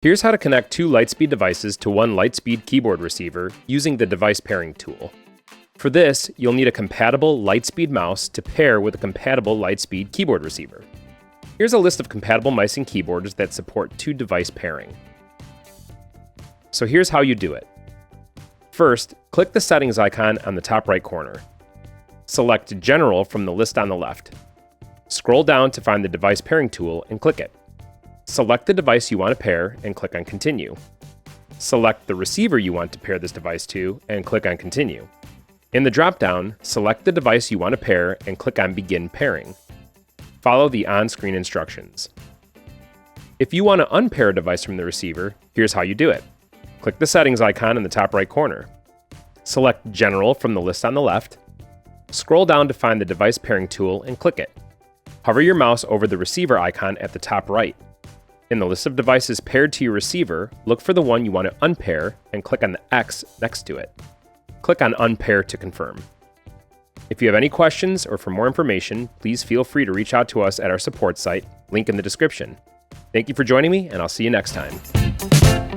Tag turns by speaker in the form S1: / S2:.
S1: Here's how to connect two LIGHTSPEED devices to one LIGHTSPEED keyboard receiver using the device pairing tool. For this, you'll need a compatible LIGHTSPEED mouse to pair with a compatible LIGHTSPEED keyboard receiver. Here's a list of compatible mice and keyboards that support two device pairing. So here's how you do it. First, click the settings icon on the top right corner. Select General from the list on the left. Scroll down to find the device pairing tool and click it. Select the device you want to pair and click on Continue. Select the receiver you want to pair this device to and click on Continue. In the drop-down, select the device you want to pair and click on Begin Pairing. Follow the on-screen instructions. If you want to unpair a device from the receiver, here's how you do it. Click the settings icon in the top right corner. Select General from the list on the left. Scroll down to find the device pairing tool and click it. Hover your mouse over the receiver icon at the top right. In the list of devices paired to your receiver, look for the one you want to unpair and click on the X next to it. Click on Unpair to confirm. If you have any questions or for more information, please feel free to reach out to us at our support site, link in the description. Thank you for joining me, and I'll see you next time.